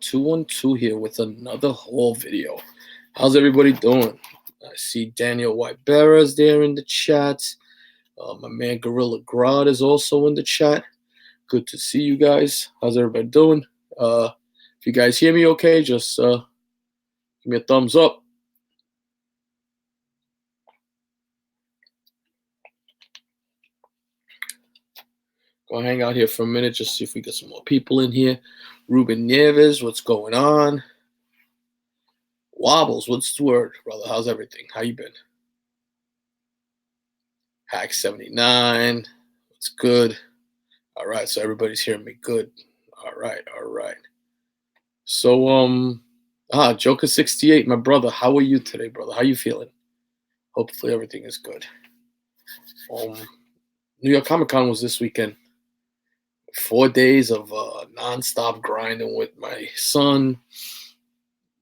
212 here with another haul video. How's everybody doing? I see Daniel Whitebera's there in the chat. My man Gorilla Grodd is also in the chat. Good to see you guys. How's everybody doing? If you guys hear me okay, just give me a thumbs up. Go hang out here for a minute, just see if we get some more people in here. Ruben Nieves, what's going on? Wobbles, what's the word, brother? How's everything? How you been? Hack 79, what's good? All right, so everybody's hearing me good. All right. So, Joker 68, my brother, how are you today, brother? How you feeling? Hopefully everything is good. New York Comic Con was this weekend. 4 days of nonstop grinding with my son,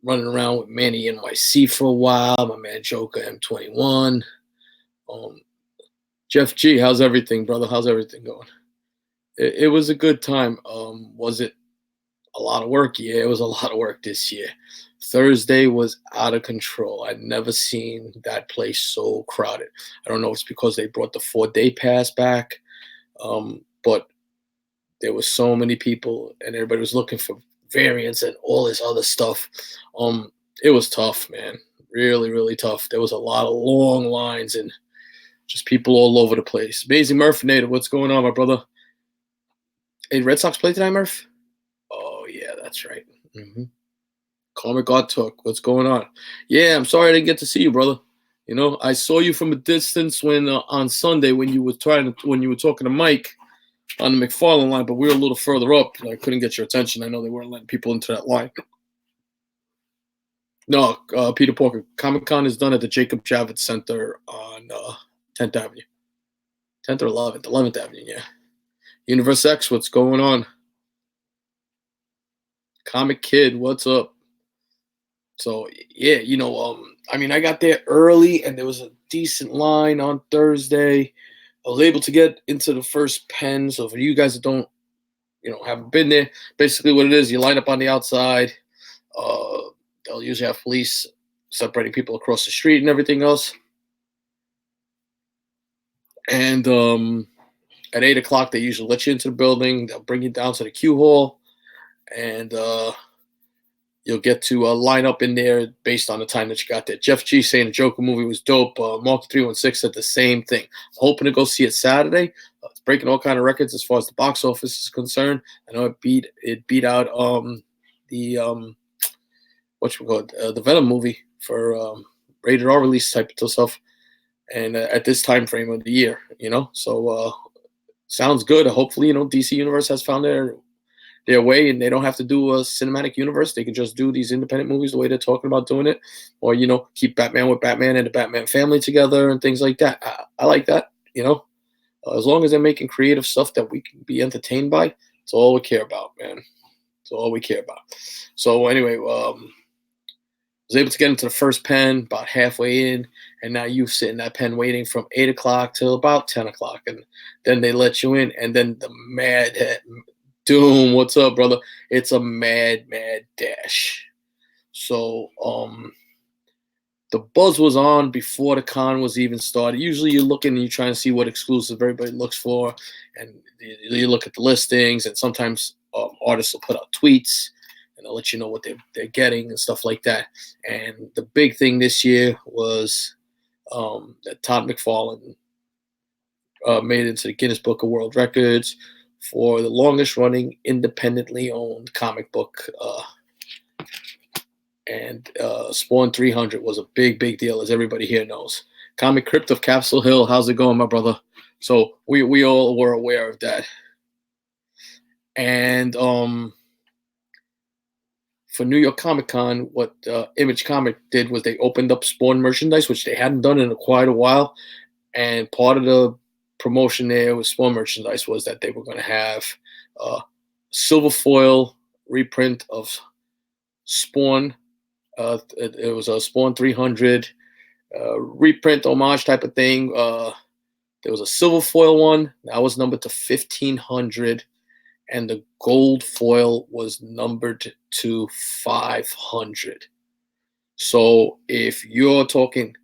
running around with Manny NYCC for a while, my man Joker M21. Jeff G, how's everything, brother? How's everything going? It was a good time. Was it a lot of work? Yeah, it was a lot of work this year. Thursday was out of control. I'd never seen that place so crowded. I don't know if it's because they brought the 4-day pass back, but there were so many people, and everybody was looking for variants and all this other stuff. It was tough, man. Really, really tough. There was a lot of long lines and just people all over the place. Amazing Murph, Nader, what's going on, my brother? Hey, Red Sox play tonight, Murph? Oh, yeah, that's right. Comic Art Talk, what's going on? Yeah, I'm sorry I didn't get to see you, brother. You know, I saw you from a distance when on Sunday when you were talking to Mike on the McFarlane line, but we were a little further up. And I couldn't get your attention. I know they weren't letting people into that line. No, Peter Porker, Comic Con is done at the Jacob Javits Center on 10th Avenue. 10th or 11th? 11th Avenue, yeah. Universe X, what's going on? Comic Kid, what's up? So, yeah, I got there early, and there was a decent line on Thursday. I was able to get into the first pen. So for you guys that don't, haven't been there, basically what it is, you line up on the outside. They'll usually have police separating people across the street and everything else. And at 8 o'clock, they usually let you into the building. They'll bring you down to the queue hall, and you'll get to line up in there based on the time that you got there. Jeff G saying the Joker movie was dope. Mark 316 said the same thing. I'm hoping to go see it Saturday. It's breaking all kind of records as far as the box office is concerned. I know it beat out the Venom movie for rated R release type of stuff, and at this time frame of the year, So sounds good. Hopefully, DC Universe has found their way, and they don't have to do a cinematic universe. They can just do these independent movies the way they're talking about doing it, or keep Batman with Batman and the Batman family together and things like that. I like that. As long as they're making creative stuff that we can be entertained by, it's all we care about, man. It's all we care about. So anyway, was able to get into the first pen about halfway in, and now you sit in that pen waiting from 8 o'clock till about 10 o'clock, and then they let you in, and then the Mad Doom, what's up, brother? It's a mad dash. So the buzz was on before the con was even started. Usually you're looking and you're trying to see what exclusive everybody looks for, and you look at the listings, and sometimes artists will put out tweets and they'll let you know what they're getting and stuff like that. And the big thing this year was that Todd McFarlane made it into the Guinness Book of World Records for the longest running independently owned comic book. And Spawn 300 was a big deal, as everybody here knows. Comic Crypt of Capsule Hill, how's it going, my brother? So we all were aware of that. And for New York Comic Con, what Image Comic did was they opened up Spawn merchandise, which they hadn't done in quite a while. And part of the promotion there with Spawn merchandise was that they were going to have silver foil reprint of Spawn. It was a Spawn 300 reprint homage type of thing. There was a silver foil one that was numbered to 1500, and the gold foil was numbered to 500. So if you're talking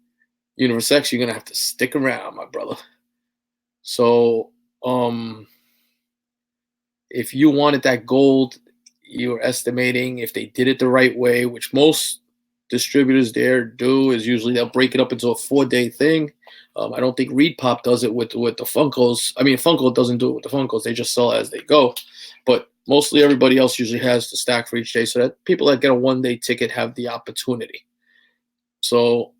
Universe X, you're gonna have to stick around, my brother. So if you wanted that gold, you're estimating, if they did it the right way, which most distributors there do, is usually they'll break it up into a 4-day thing. I don't think Reed Pop does it with the Funkos. I mean, Funko doesn't do it with the Funkos. They just sell as they go. But mostly everybody else usually has the stack for each day, so that people that get a 1-day ticket have the opportunity. So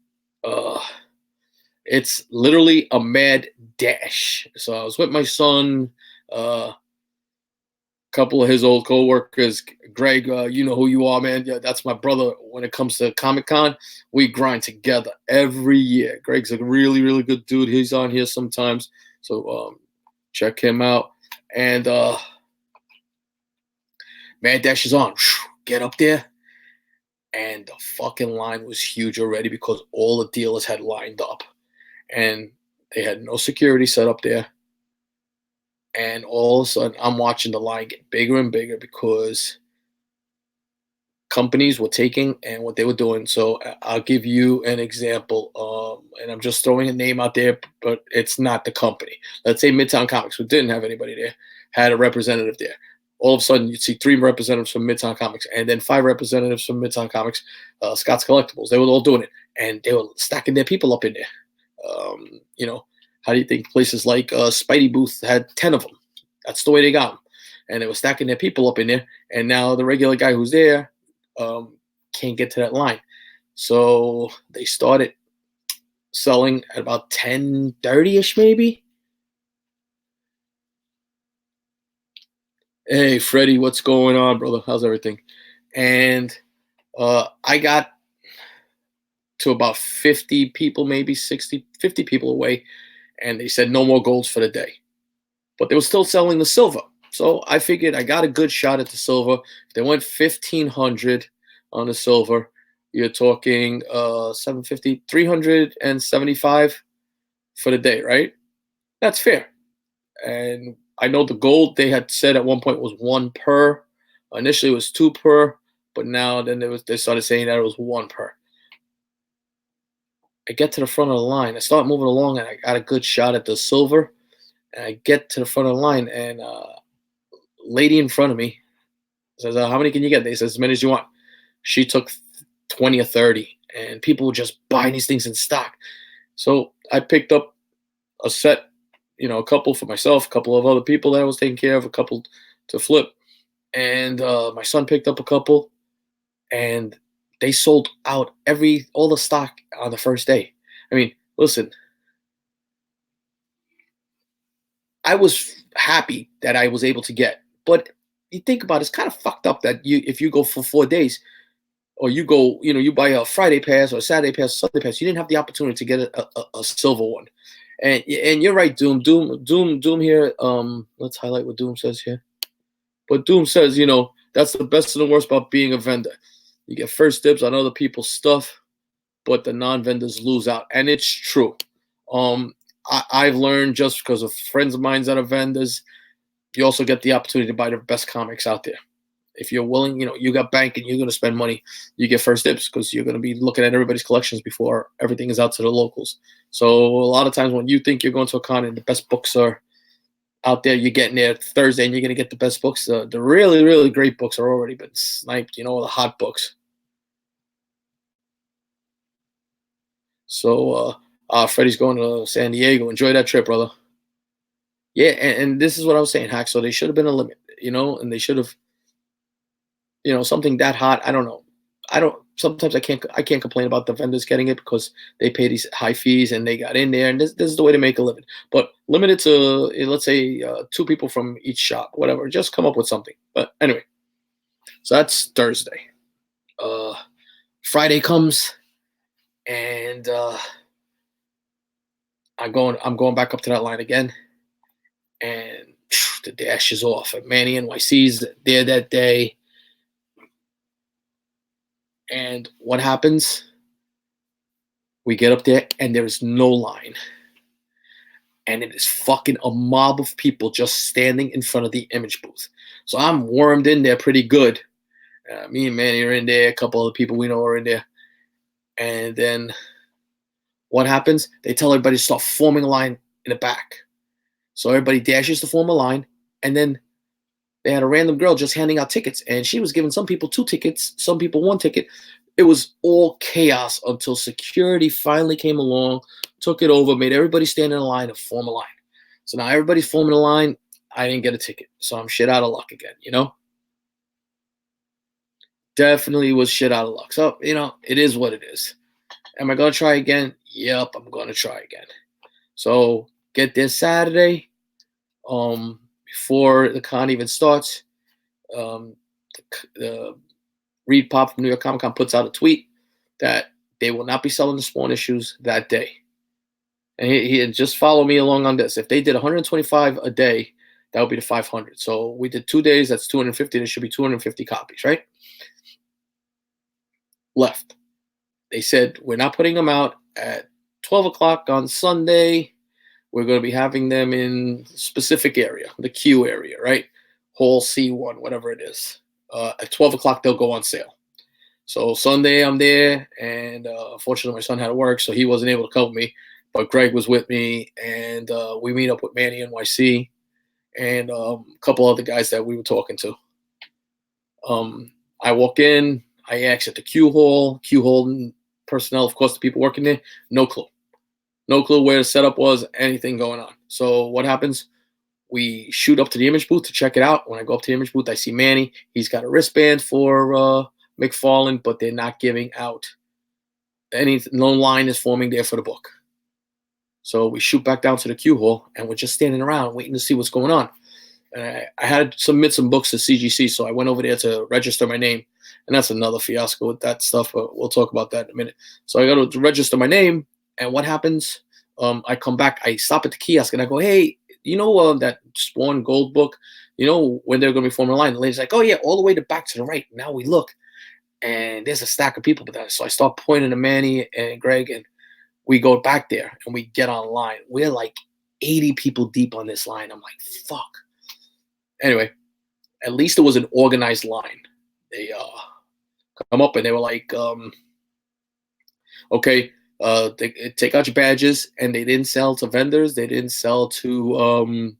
it's literally a mad dash. So I was with my son, couple of his old coworkers. Greg, you know who you are, man. Yeah, that's my brother. When it comes to Comic Con, we grind together every year. Greg's a really, really good dude. He's on here sometimes, so check him out. And Mad Dash is on. Get up there, and the fucking line was huge already because all the dealers had lined up, and they had no security set up there. And all of a sudden, I'm watching the line get bigger and bigger because companies were taking and what they were doing. So I'll give you an example, and I'm just throwing a name out there, but it's not the company. Let's say Midtown Comics, who didn't have anybody there, had a representative there. All of a sudden, you'd see 3 representatives from Midtown Comics, and then 5 representatives from Midtown Comics, Scott's Collectibles. They were all doing it, and they were stacking their people up in there. You know, how do you think places like Spidey Booth had 10 of them? That's the way they got them, and they were stacking their people up in there. And now the regular guy who's there can't get to that line. So they started selling at about 10:30ish, maybe. Hey, Freddie, what's going on, brother? How's everything? And I got to about 50 people, maybe 60, 50 people away, and they said no more golds for the day. But they were still selling the silver. So I figured I got a good shot at the silver. If they went 1,500 on the silver, you're talking 750, 375 for the day, right? That's fair. And I know the gold they had said at one point was 1 per. Initially it was 2 per, but now then they started saying that it was 1 per. I get to the front of the line. I start moving along, and I got a good shot at the silver. And I get to the front of the line, and lady in front of me says, how many can you get? They says, as many as you want. She took 20 or 30, and people were just buying these things in stock. So I picked up a set, a couple for myself, a couple of other people that I was taking care of, a couple to flip. And my son picked up a couple, and they sold out all the stock on the first day. I mean, listen, I was happy that I was able to get, but you think about it, it's kind of fucked up that if you go for 4 days, or you go, you buy a Friday pass or a Saturday pass, Sunday pass, you didn't have the opportunity to get a silver one. And you're right, Doom here. Let's highlight what Doom says here. But Doom says, that's the best and the worst about being a vendor. You get first dibs on other people's stuff, but the non-vendors lose out, and it's true. I've learned, just because of friends of mine that are vendors, you also get the opportunity to buy the best comics out there. If you're willing, you got bank and you're going to spend money, you get first dibs because you're going to be looking at everybody's collections before everything is out to the locals. So a lot of times when you think you're going to a con and the best books are out there, you're getting there Thursday and you're going to get the best books. The really, really great books are already been sniped, the hot books. So Freddie's going to San Diego. Enjoy that trip, brother. Yeah, and this is what I was saying, Hack. So they should have been a limit, and they should have, something that hot. I don't know. Sometimes I can't complain about the vendors getting it because they pay these high fees and they got in there, and this is the way to make a living. But limited to, let's say, 2 people from each shop, whatever. Just come up with something. But anyway, so that's Thursday. Friday comes, and I'm going back up to that line again, and the dash is off. And Manny NYC's there that day. And what happens? We get up there, and there's no line. and it is fucking a mob of people just standing in front of the image booth. So I'm wormed in there pretty good. Me and Manny are in there. A couple of the people we know are in there. And then what happens? They tell everybody to start forming a line in the back. So everybody dashes to form a line. And then they had a random girl just handing out tickets. And she was giving some people 2 tickets, some people 1 ticket. It was all chaos until security finally came along, took it over, made everybody stand in a line and form a line. So now everybody's forming a line. I didn't get a ticket. So I'm shit out of luck again, you know? Definitely was shit out of luck. So, you know, it is what it is. Am I going to try again? Yep, I'm going to try again. So get there Saturday, before the con even starts. The Reed Pop from New York Comic Con puts out a tweet that they will not be selling the Spawn issues that day. And he just follow me along on this. If they did 125 a day, that would be the 500. So we did 2 days. That's 250. There should be 250 copies, right? Left. They said, we're not putting them out at 12 o'clock on Sunday. We're going to be having them in specific area, the Q area, right? Hall C1, whatever it is. At 12 o'clock, they'll go on sale. So Sunday, I'm there, and unfortunately, my son had to work, so he wasn't able to cover me. But Greg was with me, and we meet up with Manny NYC and a couple other guys that we were talking to. I walk in, I ask at the Q Hall personnel, of course, the people working there, no clue. No clue where the setup was, anything going on. So what happens? We shoot up to the image booth to check it out. When I go up to the image booth, I see Manny. He's got a wristband for McFarlane, but they're not giving out anything. No line is forming there for the book. So we shoot back down to the Q Hall, and we're just standing around waiting to see what's going on. And I had to submit some books to CGC, so I went over there to register my name. And that's another fiasco with that stuff, but we'll talk about that in a minute. So I got to register my name, and what happens? I come back, I stop at the kiosk, and I go, hey, you know that Spawn Gold book? You know when they're going to be forming a line? The lady's like, oh, yeah, all the way to back to the right. Now we look, and there's a stack of people with that. So I start pointing to Manny and Greg, and we go back there, and we get on line. We're like 80 people deep on this line. I'm like, fuck. Anyway, at least it was an organized line. They come up, and they were like, okay, they take out your badges, and they didn't sell to vendors. They didn't sell to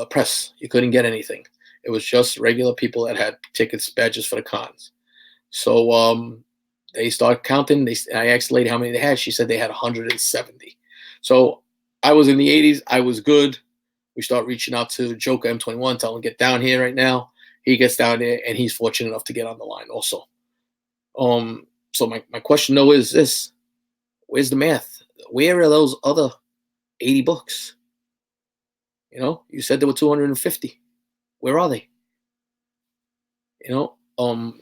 press. You couldn't get anything. It was just regular people that had tickets, badges for the cons. So they start counting. I asked the lady how many they had. She said they had 170. So I was in the 80s. I was good. We start reaching out to Joker M21, tell him get down here right now. He gets down there, and he's fortunate enough to get on the line also. So my question, though, is this. Where's the math? Where are those other 80 books? You know, you said there were 250. Where are they? You know,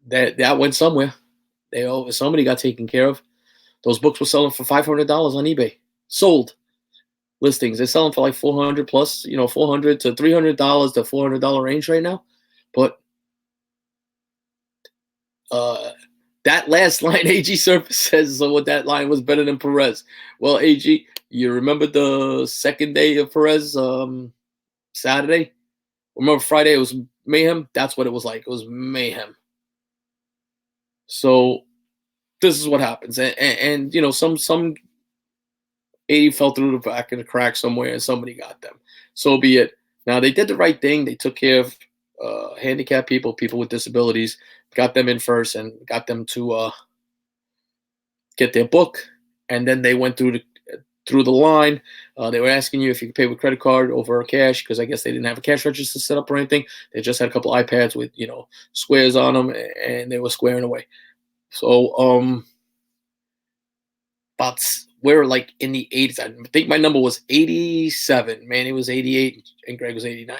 that went somewhere. Somebody got taken care of. Those books were selling for $500 on eBay. Sold listings. They're selling for like 400 plus, you know, $400 to $300 to $400 range right now. But that last line, AG Surface says, so what that line was better than Perez. Well, AG, you remember the second day of Perez, Saturday? Remember Friday, it was mayhem? That's what it was like. It was mayhem. So this is what happens. And you know, some 80 fell through the back of the crack somewhere, and somebody got them. So be it. Now, they did the right thing. They took care of handicapped people, people with disabilities, got them in first and got them to get their book. And then they went through the line. They were asking you if you could pay with credit card over cash, because I guess they didn't have a cash register set up or anything. They just had a couple iPads with, you know, squares on them, and they were squaring away. So we're like in the 80s. I think my number was 87. Manny was 88, and Greg was 89.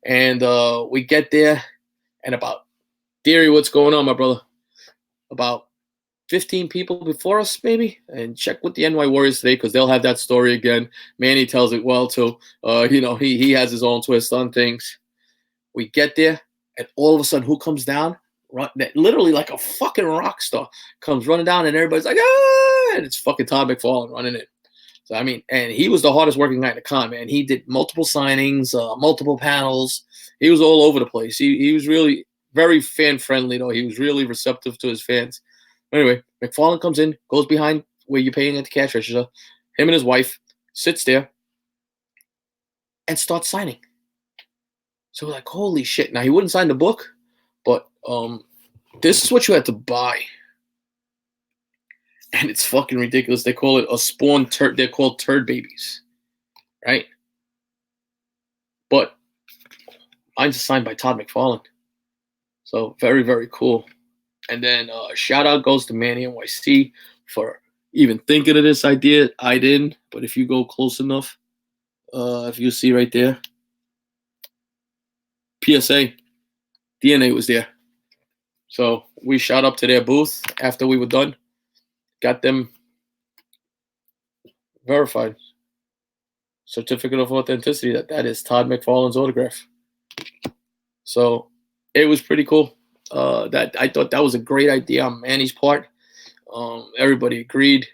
And we get there, and about, Deary, what's going on, my brother? About 15 people before us, maybe. And check with the NY Warriors today, because they'll have that story again. Manny tells it well, too. You know, he has his own twist on things. We get there, and all of a sudden, who comes down? Literally like a fucking rock star comes running down, and everybody's like, ah! And it's fucking Todd McFarlane running in. So I mean, and he was the hardest working guy in the con, man. He did multiple signings, multiple panels. He was all over the place. He was really very fan friendly, though. He was really receptive to his fans. Anyway, McFarlane comes in, goes behind where you're paying at the cash register. Him and his wife sits there and starts signing. So we're like, holy shit! Now he wouldn't sign the book, but this is what you had to buy. And it's fucking ridiculous. They call it a spawn turd. They're called turd babies, right? But mine's signed by Todd McFarlane. So very, very cool. And then shout out goes to Manny NYCC for even thinking of this idea. I didn't, but if you go close enough, if you see right there, PSA, DNA was there. So we shot up to their booth after we were done. Got them verified. Certificate of authenticity that is Todd McFarlane's autograph. So it was pretty cool. That I thought that was a great idea on Manny's part. Everybody agreed.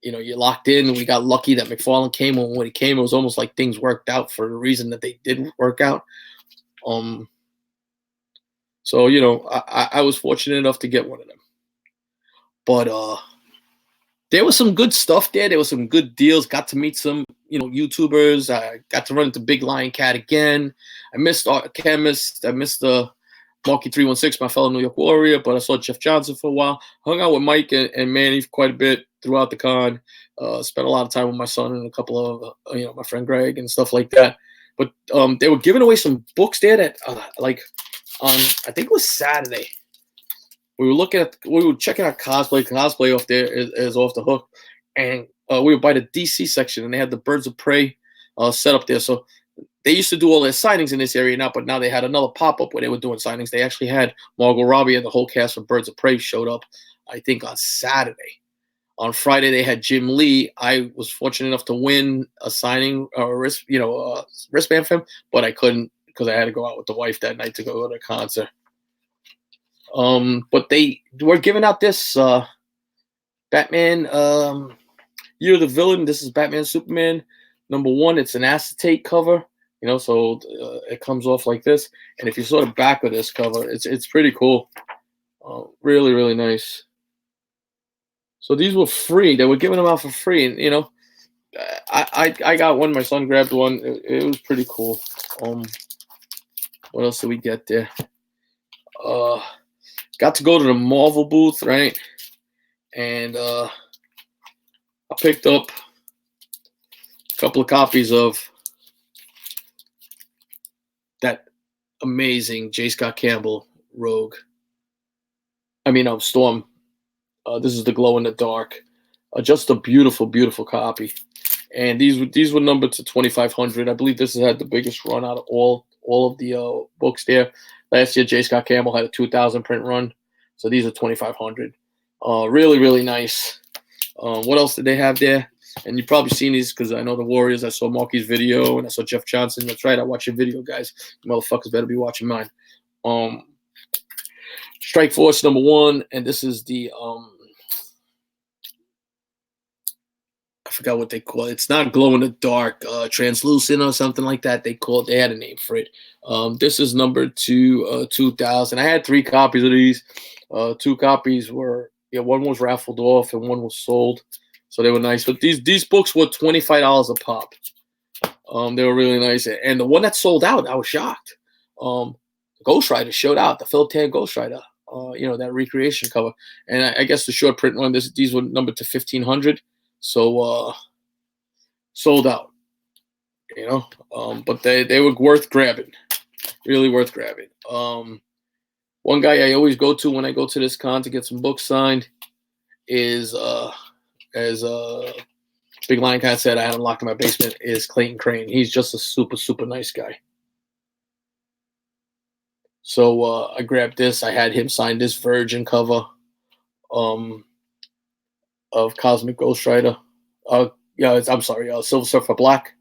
You know, you locked in. We got lucky that McFarlane came. When he came, it was almost like things worked out for the reason that they did work out. So you know, I was fortunate enough to get one of them. But there was some good stuff there. There was some good deals. Got to meet some, you know, YouTubers. I got to run into Big Lion Cat again. I missed Art Chemist. I missed the Marky 316, my fellow New York Warrior. But I saw Jeff Johnson for a while. Hung out with Mike and Manny quite a bit throughout the con. Spent a lot of time with my son and a couple of, you know, my friend Greg and stuff like that. But they were giving away some books there that, like, on I think it was Saturday. We were checking out cosplay. Cosplay off there is off the hook, and we were by the DC section, and they had the Birds of Prey set up there. So they used to do all their signings in this area now, but now they had another pop up where they were doing signings. They actually had Margot Robbie and the whole cast of Birds of Prey showed up, I think, on Saturday. On Friday they had Jim Lee. I was fortunate enough to win a signing, wristband for him, but I couldn't because I had to go out with the wife that night to go to the concert. But they were giving out this Batman Year of the Villain. This is Batman Superman #1. It's an acetate cover, you know, so it comes off like this. And if you saw the back of this cover, it's pretty cool. Really, really nice. So these were free. They were giving them out for free, and you know, I got one. My son grabbed one. It was pretty cool. What else did we get there? Got to go to the Marvel booth, right? And I picked up a couple of copies of that amazing J. Scott Campbell Rogue. Storm. This is the glow in the dark. Just a beautiful, beautiful copy. And these were numbered to 2,500. I believe this has had the biggest run out of all of the books there. Last year, J. Scott Campbell had a 2,000 print run. So these are 2,500. Really, really nice. What else did they have there? And you've probably seen these because I know the Warriors. I saw Marky's video and I saw Jeff Johnson. That's right. I watch your video, guys. You motherfuckers better be watching mine. Strike Force #1. And this is the I forgot what they call it. It's not glow in the dark, translucent or something like that. They had a name for it. This is numbered to 2,000. I had 3 copies of these. 2 copies were, one was raffled off and one was sold. So they were nice. But these books were $25 a pop. They were really nice. And the one that sold out, I was shocked. Ghost Rider showed out, the Philip Tan Ghost Rider. That recreation cover. And I guess the short print one, these were numbered to 1,500. So sold out, but they were worth grabbing, really worth grabbing. One guy I always go to when I go to this con to get some books signed is, as Big Lion Cat said, I had him locked in my basement, is Clayton Crane. He's just a super, super nice guy. So I grabbed this. I had him sign this Virgin cover. Of Cosmic Ghost Rider. Silver Surfer Black.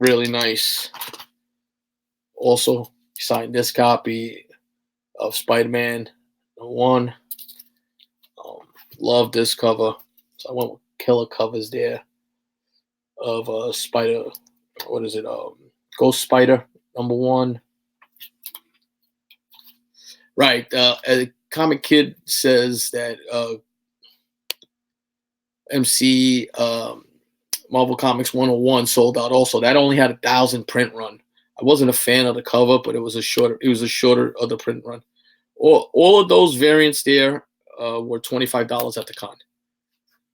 Really nice. Also signed this copy of Spider-Man #1. Love this cover. So I went with killer covers there of Spider. What is it? Ghost Spider #1. Right. A Comic Kid says that MC Marvel Comics 101 sold out also. That only had 1,000 print run. I wasn't a fan of the cover, but it was a shorter of the print run. All of those variants there were $25 at the con.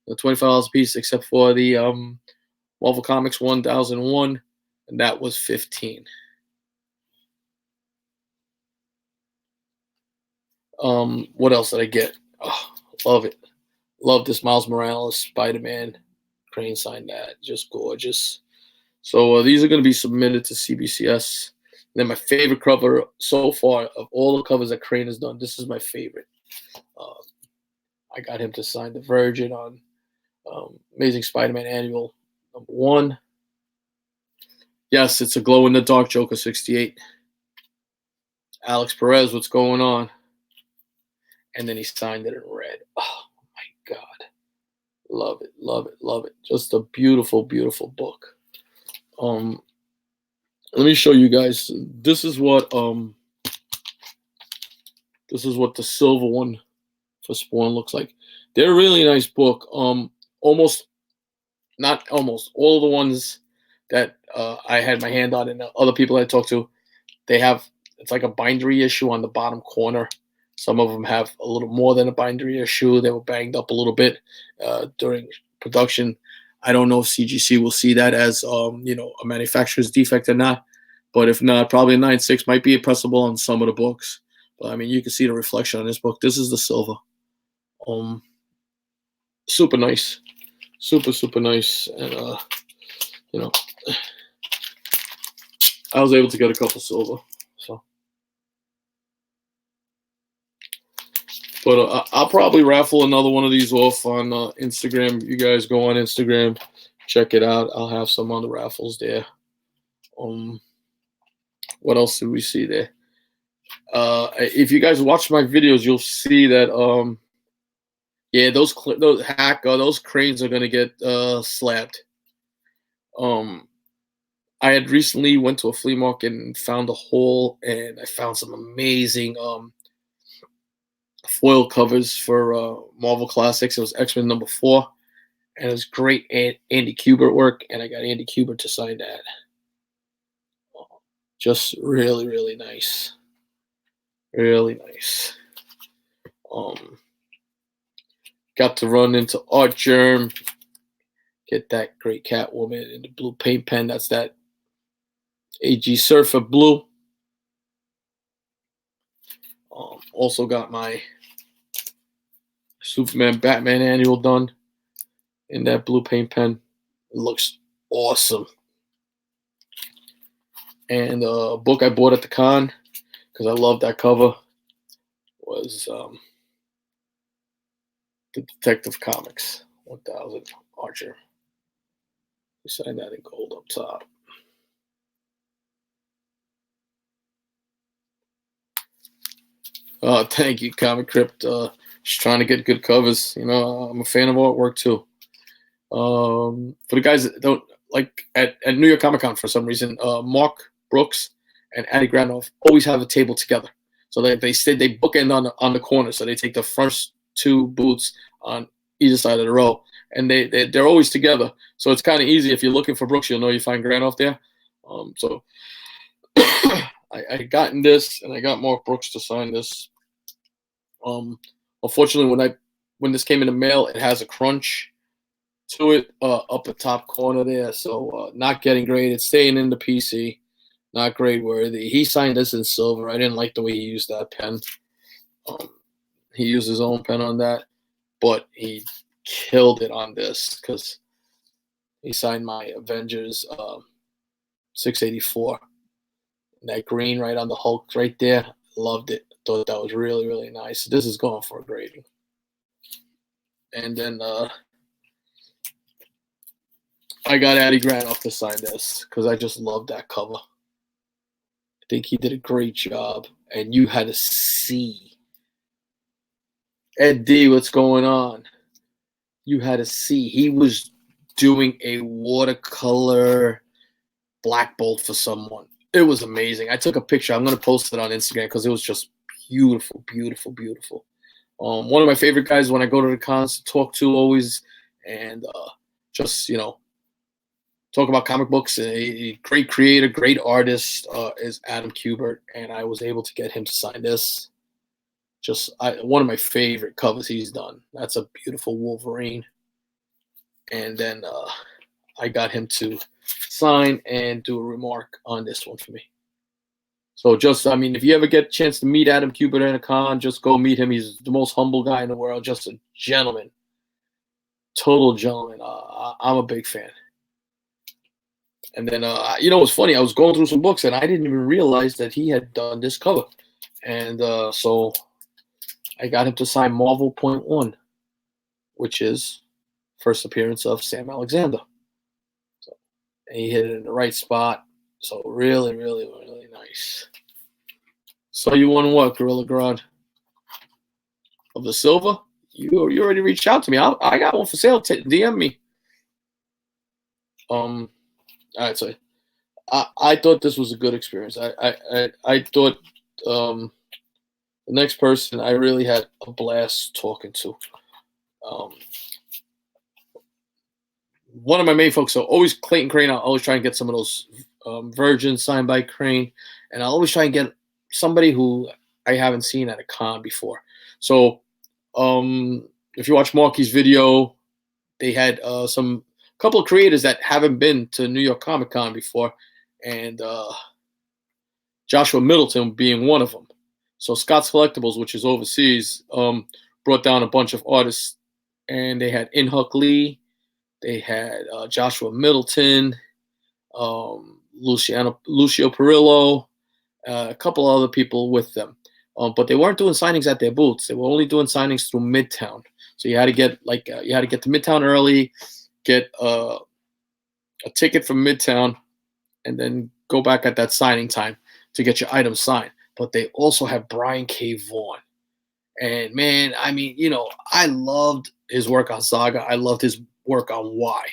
The $25 a piece, except for the Marvel Comics 1001, and that was 15. What else did I get? Oh, love it. Love this Miles Morales Spider-Man Crane sign. That just gorgeous. So these are going to be submitted to CBCS. And then my favorite cover so far of all the covers that Crane has done, this is my favorite. I got him to sign the Virgin on Amazing Spider-Man Annual #1. Yes, it's a glow-in-the-dark Joker 68. Alex Perez, what's going on? And then he signed it in red. Oh, my God. Love it, love it, love it. Just a beautiful, beautiful book. Let me show you guys. This is what the silver one for Spawn looks like. They're a really nice book. Not almost all of the ones that I had my hand on and other people I talked to, it's like a bindery issue on the bottom corner. Some of them have a little more than a bindery issue. They were banged up a little bit during production. I don't know if CGC will see that as a manufacturer's defect or not. But if not, probably a 9.6 might be pressable on some of the books. But I mean, you can see the reflection on this book. This is the silver. Super nice, super nice, and I was able to get a couple silver. So, but I'll probably raffle another one of these off on Instagram. You guys go on Instagram, check it out. I'll have some on the raffles there. What else did we see there? If you guys watch my videos, you'll see that yeah, those cranes are gonna get slabbed. I had recently went to a flea market and found a haul, and I found some amazing foil covers for Marvel Classics. It was X-Men #4, and it was great Andy Kubert work, and I got Andy Kubert to sign that. Just really, really nice. Really nice. Got to run into Art Germ, get that great Catwoman in the blue paint pen. That's that AG Surfer blue. Also got my Superman Batman Annual done in that blue paint pen. It looks awesome. And a book I bought at the con because I love that cover was the Detective Comics 1000 Archer. We signed that in gold up top. Thank you, Comic Crypt. Just trying to get good covers. I'm a fan of artwork too. For the guys that don't like at New York Comic Con, for some reason, Mark Brooks and Addy Granoff always have a table together. So they bookend on the corner. So they take the first two booths on either side of the row, and they're always together. So it's kind of easy. If you're looking for Brooks, you'll know you find Granoff there. So I gotten this, and I got Mark Brooks to sign this. Unfortunately, when this came in the mail, it has a crunch to it up the top corner there, so not getting great. It's staying in the PC, not grade worthy. He signed this in silver. I didn't like the way he used that pen. He used his own pen on that, but he killed it on this because he signed my Avengers 684. That green right on the Hulk right there, loved it. Thought that was really, really nice. This is going for a grading. And then I got Addy Granoff to sign this because I just love that cover. I think he did a great job, and you had to see. Ed D, what's going on? you had to see. He was doing a watercolor Black Bolt for someone. It was amazing. I took a picture. I'm gonna post it on Instagram because it was just beautiful, beautiful, beautiful. One of my favorite guys when I go to the cons to talk to always, and just talk about comic books. A great creator, great artist is Adam Kubert, and I was able to get him to sign this. One of my favorite covers he's done. That's a beautiful Wolverine, and then I got him to sign and do a remark on this one for me. So I mean, if you ever get a chance to meet Adam Kubert at a con, just go meet him. He's the most humble guy in the world, just a gentleman, total gentleman. I'm a big fan. And then, what's funny? I was going through some books and I didn't even realize that he had done this cover. And so I got him to sign Marvel .1, which is first appearance of Sam Alexander. So, and he hit it in the right spot. So really, really, really nice. So you won what, Gorilla Grodd? Of the silver? You already reached out to me. I got one for sale. DM me. All right, so I thought this was a good experience. I thought the next person I really had a blast talking to. One of my main folks, so always Clayton Crane. I'll always try and get some of those Virgins signed by Crane, and I'll always try and get somebody who I haven't seen at a con before. So if you watch Marky's video, they had some couple of creators that haven't been to New York Comic Con before, and Joshua Middleton being one of them. So Scott's Collectibles, which is overseas, brought down a bunch of artists, and they had Inhuck Lee, they had Joshua Middleton, Lucio Perillo, a couple other people with them. But they weren't doing signings at their booths. They were only doing signings through Midtown. So you had to get to Midtown early, get a ticket from Midtown, and then go back at that signing time to get your items signed. But they also have Brian K. Vaughan. And man, I mean, I loved his work on Saga. I loved his work on Y.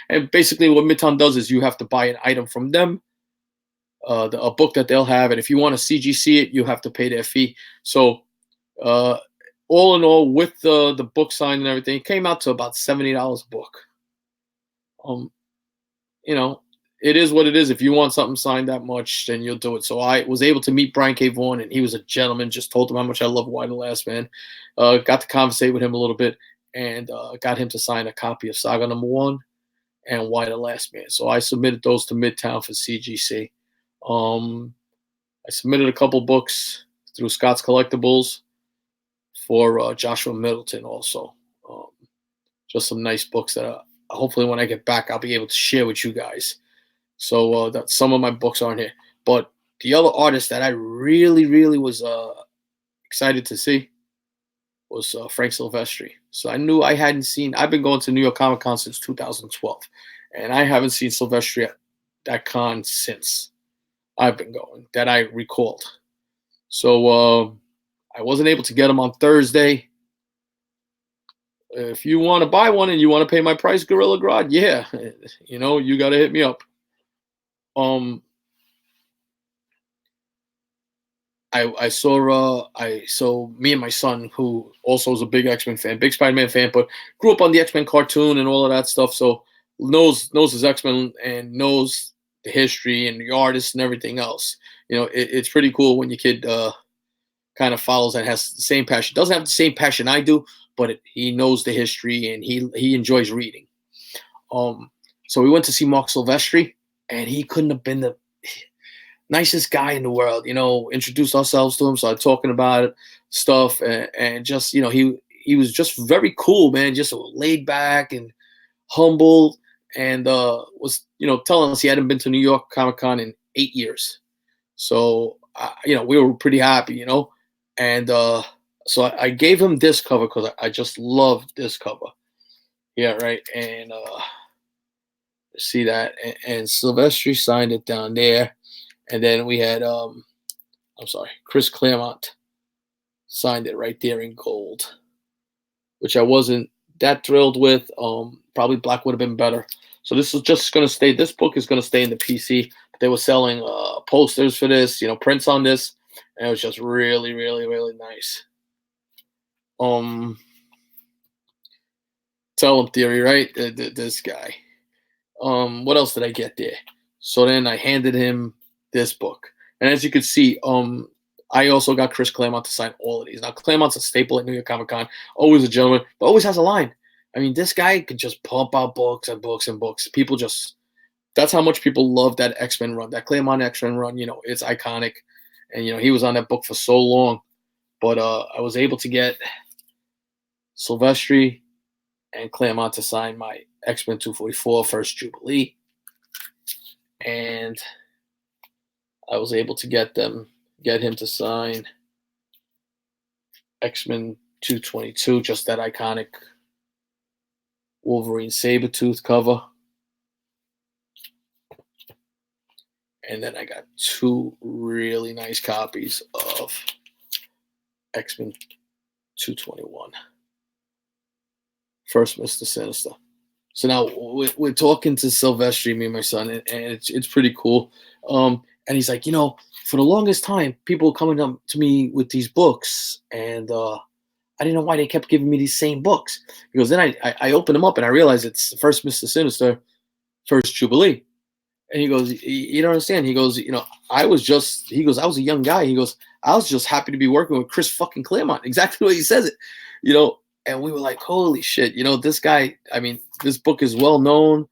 And basically what Midtown does is you have to buy an item from them, a book that they'll have. And if you want to CGC it, you have to pay their fee. So all in all, with the book signed and everything, it came out to about $70 a book. It is what it is. If you want something signed that much, then you'll do it. So I was able to meet Brian K. Vaughan, and he was a gentleman. Just told him how much I love Y the Last Man. Got to conversate with him a little bit, and got him to sign a copy of Saga #1 and Y the Last Man. So I submitted those to Midtown for CGC. I submitted a couple books through Scott's Collectibles for Joshua Middleton also. Just some nice books that hopefully when I get back, I'll be able to share with you guys. So that some of my books aren't here. But the other artist that I really, really was excited to see was Frank Silvestri. So I knew I hadn't seen, I've been going to New York Comic Con since 2012. And I haven't seen Silvestri at that con since I've been going, that I recalled. So I wasn't able to get him on Thursday. If you want to buy one and you want to pay my price, Gorilla Grodd, yeah, you got to hit me up. I saw me and my son, who also is a big X-Men fan, big Spider-Man fan, but grew up on the X-Men cartoon and all of that stuff, so knows his X-Men and knows the history and the artists and everything else. It's pretty cool when your kid kind of follows and has the same passion. Doesn't have the same passion I do, but he knows the history and he enjoys reading. So we went to see Mark Silvestri, and he couldn't have been the nicest guy in the world. Introduced ourselves to him, started talking about stuff, and just he was just very cool, man. Just laid back and humble, and was telling us he hadn't been to New York Comic Con in 8 years. So we were pretty happy, and so I gave him this cover because I just love this cover. Yeah, right. And see that, and Silvestri signed it down there, and then we had Chris Claremont signed it right there in gold, which I wasn't that thrilled with. Probably black would have been better. So this is just going to stay. This book is going to stay in the PC. They were selling posters for this, prints on this, and it was just really, really, really nice. Tell him theory, right? This guy. What else did I get there? So then I handed him this book, and as you can see, I also got Chris Claremont to sign all of these. Now Claremont's a staple at New York Comic Con, always a gentleman, but always has a line. I mean, this guy could just pump out books and books and books. People just, that's how much people love that X-Men run, that Claremont X-Men run. It's iconic, and he was on that book for so long. But I was able to get Silvestri and Claremont to sign my X-Men 244 First Jubilee, and I was able to get him to sign X-Men 222, just that iconic Wolverine Sabretooth cover. And then I got 2 really nice copies of X-Men 221. First Mr. Sinister. So now we're talking to Silvestri, me and my son, and it's pretty cool. And he's like, for the longest time, people were coming up to me with these books, and I didn't know why they kept giving me these same books. He goes, then I opened them up, and I realized it's the First Mr. Sinister, First Jubilee. And he goes, you don't understand. He goes, I was a young guy. He goes, I was just happy to be working with Chris fucking Claremont. Exactly the way he says it, And we were like, holy shit, this guy, I mean, this book is well known.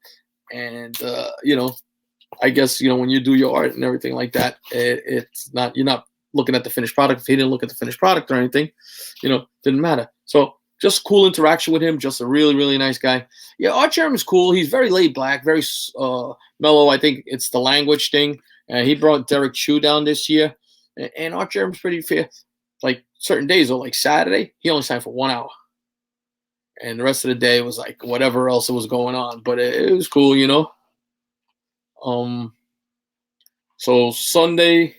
And, I guess, when you do your art and everything like that, it's not, you're not looking at the finished product. If he didn't look at the finished product or anything, didn't matter. So just cool interaction with him. Just a really, really nice guy. Yeah, Art Jeremy's cool. He's very laid back, very mellow. I think it's the language thing. He brought Derek Chu down this year. And Art Jeremy's pretty fair. Like certain days, or like Saturday, he only signed for 1 hour. And the rest of the day was like whatever else was going on. But it was cool, So Sunday,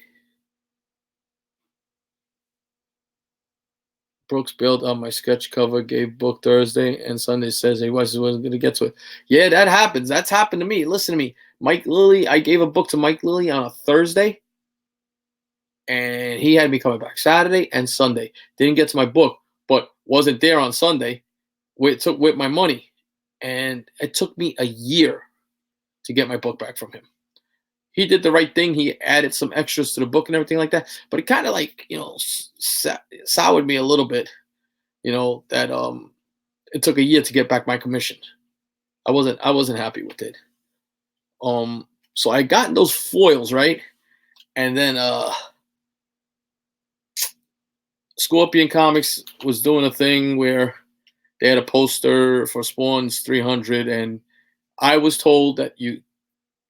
Brooks bailed on my sketch cover, gave book Thursday, and Sunday says he wasn't going to get to it. Yeah, that happens. That's happened to me. Listen to me. Mike Lilly, I gave a book to Mike Lilly on a Thursday, and he had me coming back Saturday and Sunday. Didn't get to my book, but wasn't there on Sunday with my money. And it took me a year to get my book back from him. He did the right thing. He added some extras to the book and everything like that. But it kind of like, soured me a little bit, that it took a year to get back my commission. I wasn't happy with it. So I got those foils, right? And then Scorpion Comics was doing a thing where they had a poster for Spawn's 300, and I was told that you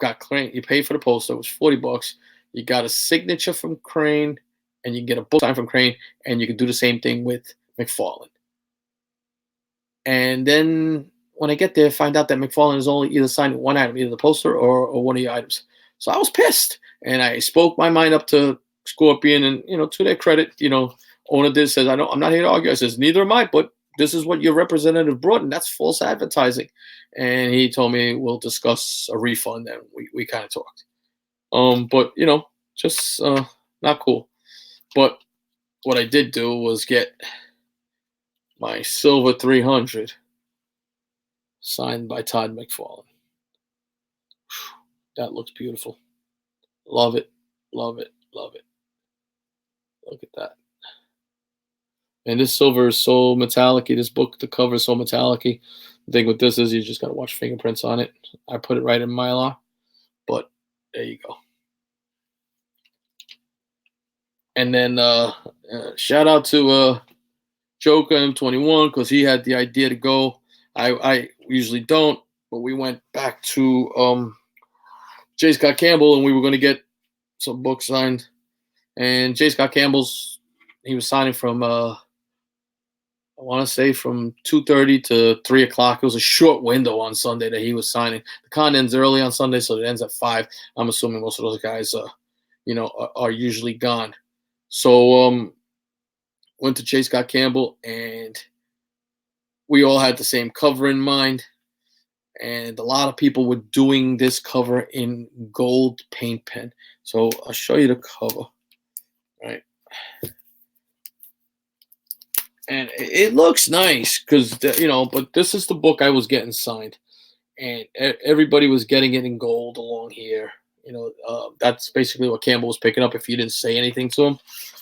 got Crane. You pay for the poster. It was $40. You got a signature from Crane, and you can get a book signed from Crane, and you can do the same thing with McFarlane. And then when I get there, find out that McFarlane is only either signed one item, either the poster or one of your items. So I was pissed, and I spoke my mind up to Scorpion, and to their credit, owner did says, I'm not here to argue. I says, neither am I, but this is what your representative brought, and that's false advertising. And he told me we'll discuss a refund, and we kind of talked. But just not cool. But what I did do was get my silver 300 signed by Todd McFarlane. That looks beautiful. Love it, love it, love it. Look at that. And this silver is so metallic-y. This book, the cover is so metallic-y. The thing with this is you just got to watch fingerprints on it. I put it right in Mylar. But there you go. And then shout out to Joker M21 because he had the idea to go. I usually don't, but we went back to J. Scott Campbell, and we were going to get some books signed. And J. Scott Campbell's, he was signing from I want to say from 2:30 to 3 o'clock. It was a short window on Sunday that he was signing. The con ends early on Sunday, so it ends at 5. I'm assuming most of those guys, are usually gone. So went to J. Scott Campbell, and we all had the same cover in mind, and a lot of people were doing this cover in gold paint pen. So I'll show you the cover, right? And it looks nice because but this is the book I was getting signed, and everybody was getting it in gold along here. That's basically what Campbell was picking up if you didn't say anything to him.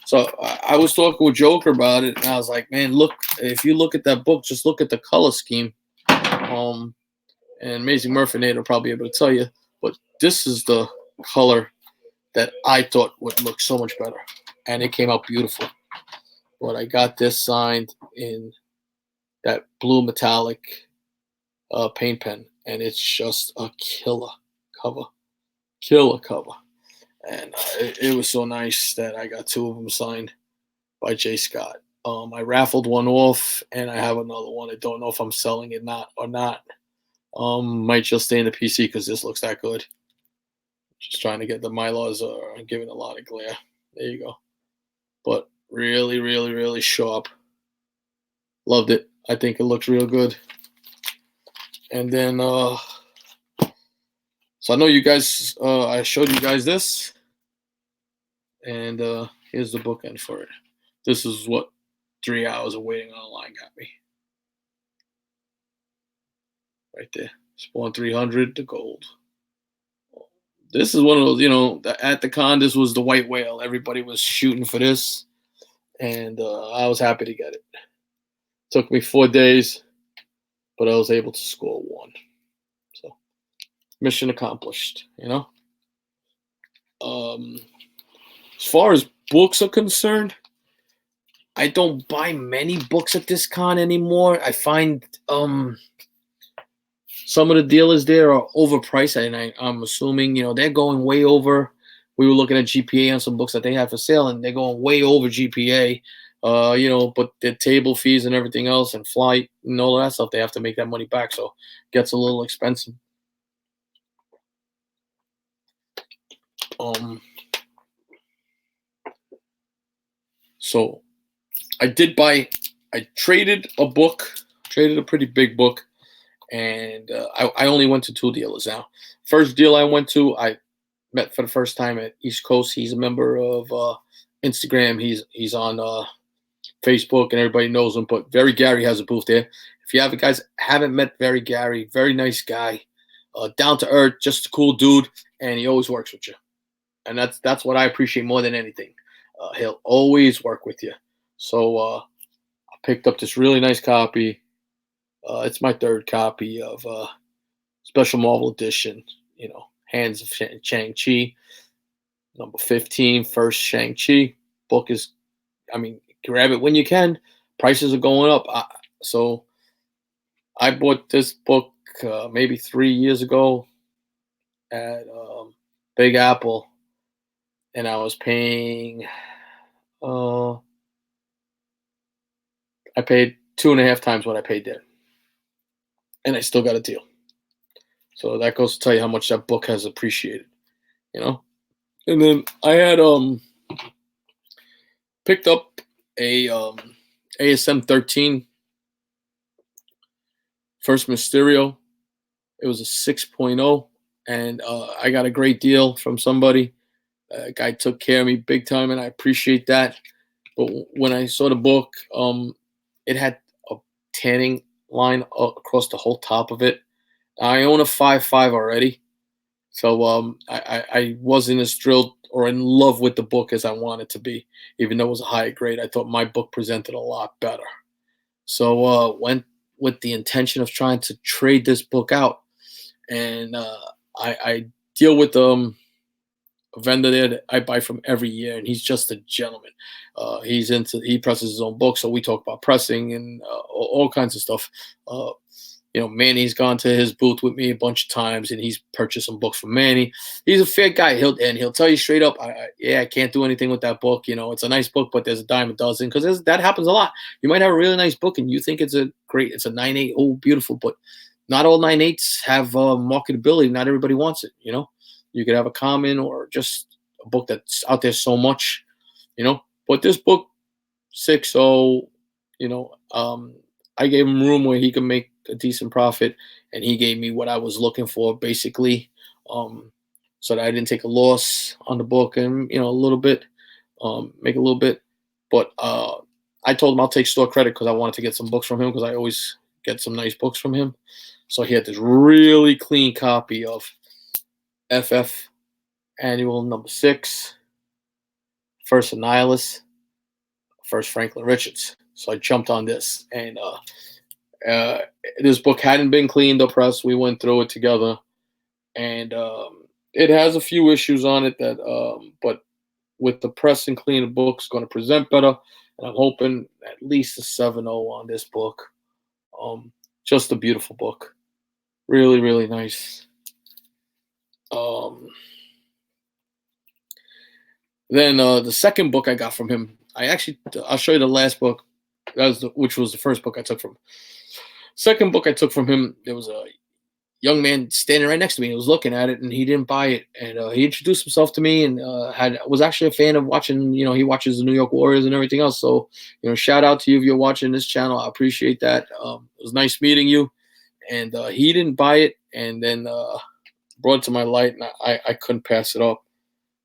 So I was talking with Joker about it, and I was like, man, look, if you look at that book, just look at the color scheme. And Amazing Murphy will probably be able to tell you, but this is the color that I thought would look so much better, and it came out beautiful. But I got this signed in that blue metallic paint pen, and it's just a cover, killer cover. And it was so nice that I got two of them signed by J. Scott. I raffled one off, and I have another one. I don't know if I'm selling it or not. Might just stay in the PC because this looks that good. Just trying to get the Mylars are giving a lot of glare. There you go. But really, really, really sharp. Loved it. I think it looks real good. And then, so I know you guys, I showed you guys this. And here's the bookend for it. This is what 3 hours of waiting online got me. Right there. Spawn 300, the gold. This is one of those, at the con, this was the white whale. Everybody was shooting for this. And I was happy to get it. Took me 4 days, but I was able to score 1. So, mission accomplished, As far as books are concerned, I don't buy many books at this con anymore. I find some of the dealers there are overpriced, and I'm assuming, they're going way over. We were looking at GPA on some books that they had for sale, and they're going way over GPA. But their table fees and everything else and flight and all that stuff, they have to make that money back. So it gets a little expensive. So I traded a pretty big book, and I only went to 2 dealers now. First deal I went to, I met for the first time at East Coast. He's a member of Instagram. He's on Facebook, and everybody knows him. But Very Gary has a booth there. If you guys haven't met Very Gary, very nice guy, down to earth, just a cool dude, and he always works with you. And that's what I appreciate more than anything. He'll always work with you. So I picked up this really nice copy. It's my 3rd copy of Special Marvel Edition, Hands of Shang-Chi, number 15, first Shang-Chi. Book is, grab it when you can. Prices are going up. So I bought this book maybe 3 years ago at Big Apple, and I was paying, I paid 2.5 times what I paid there. And I still got a deal. So that goes to tell you how much that book has appreciated, And then I had picked up a ASM 13 First Mysterio. It was a 6.0, and I got a great deal from somebody. Guy took care of me big time, and I appreciate that. But when I saw the book, it had a tanning line across the whole top of it. I own a 5.5 already, so I wasn't as thrilled or in love with the book as I wanted to be. Even though it was a high grade, I thought my book presented a lot better. So went with the intention of trying to trade this book out, and I deal with a vendor there that I buy from every year, and he's just a gentleman. He presses his own books, so we talk about pressing and all kinds of stuff. Manny's gone to his booth with me a bunch of times, and he's purchased some books from Manny. He's a fair guy. He'll tell you straight up, I can't do anything with that book. It's a nice book, but there's a dime a dozen, because that happens a lot. You might have a really nice book, and you think it's a 9.8, oh, beautiful, but not all 9.8s have marketability. Not everybody wants it. You could have a common or just a book that's out there so much, But this book, 6.0, I gave him room where he could make a decent profit, and he gave me what I was looking for, basically, um, so that I didn't take a loss on the book, and a little bit, make a little bit. But I told him I'll take store credit because I wanted to get some books from him because I always get some nice books from him. So he had this really clean copy of FF Annual #6, First Annihilus, First Franklin Richards. So I jumped on this, and uh, this book hadn't been cleaned or pressed. We went through it together, and it has a few issues on it that, but with the press and clean, the book's going to present better. And I'm hoping at least a 7.0 on this book. Just a beautiful book, really, really nice. Then the second book I got from him, I'll show you the last book, which was the first book I took from. Second book I took from him, there was a young man standing right next to me. He was looking at it, and he didn't buy it. And he introduced himself to me, and was actually a fan of watching. He watches the New York Warriors and everything else. So, shout out to you if you're watching this channel. I appreciate that. It was nice meeting you. And he didn't buy it, and then brought it to my light, and I couldn't pass it up.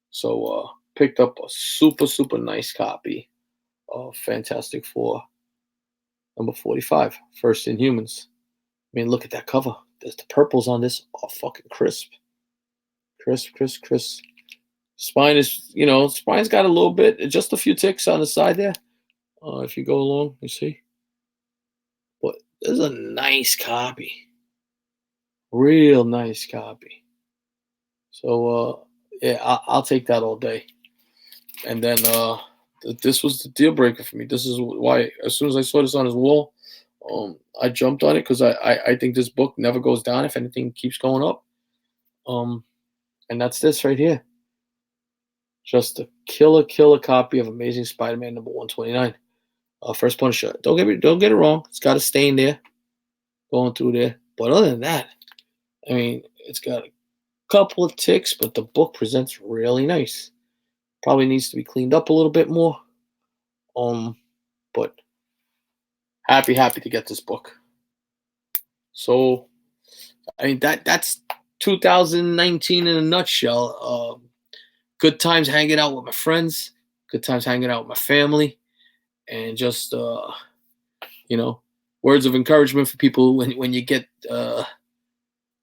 So picked up a super, super nice copy of Fantastic Four #45, First Inhumans. I mean, look at that cover. The purples on this are fucking crisp. Crisp. Spine is, spine's got a little bit, just a few ticks on the side there. If you go along, you see. But this is a nice copy. Real nice copy. So, yeah, I'll take that all day. And then this was the deal breaker for me. This is why, as soon as I saw this on his wall, I jumped on it because I think this book never goes down. If anything, keeps going up. And that's this right here. Just a killer copy of Amazing Spider-Man #129. First Punisher. Don't get it wrong. It's got a stain there, going through there. But other than that, I mean, it's got a couple of ticks, but the book presents really nice. Probably needs to be cleaned up a little bit more. But happy to get this book. So, I mean, that's 2019 in a nutshell. Good times hanging out with my friends. Good times hanging out with my family, and just words of encouragement for people when you get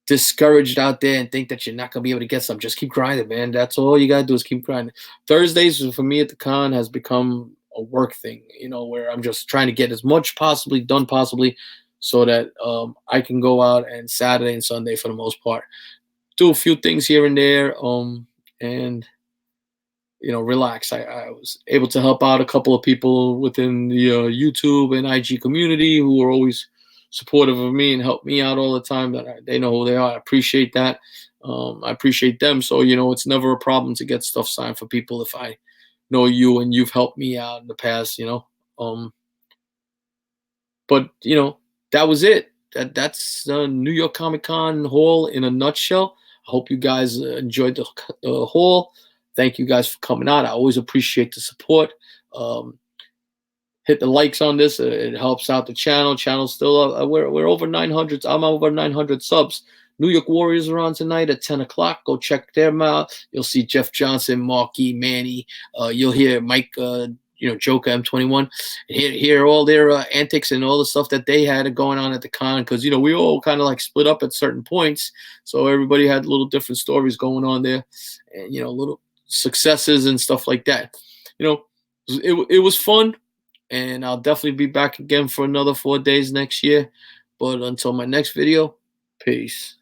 discouraged out there and think that you're not gonna be able to get some. Just keep grinding, man. That's all you gotta do is keep grinding. Thursdays for me at the con has become a work thing, where I'm just trying to get as much done possibly, so that I can go out and Saturday and Sunday, for the most part, do a few things here and there, and relax. I was able to help out a couple of people within the YouTube and IG community who are always supportive of me and help me out all the time. They know who they are. I appreciate that. I appreciate them. So, it's never a problem to get stuff signed for people if I know you and you've helped me out in the past, But, that was it. That's New York Comic Con haul in a nutshell. I hope you guys enjoyed the haul. Thank you guys for coming out. I always appreciate the support. Hit the likes on this. It helps out the channel. Channel's still up. We're over 900. I'm over 900 subs. New York Warriors are on tonight at 10 o'clock. Go check them out. You'll see Jeff Johnson, Marky, Manny. You'll hear Mike, Joker M21. Hear all their antics and all the stuff that they had going on at the con, because we all kind of like split up at certain points. So everybody had little different stories going on there, and little successes and stuff like that. It was fun. And I'll definitely be back again for another 4 days next year. But until my next video, peace.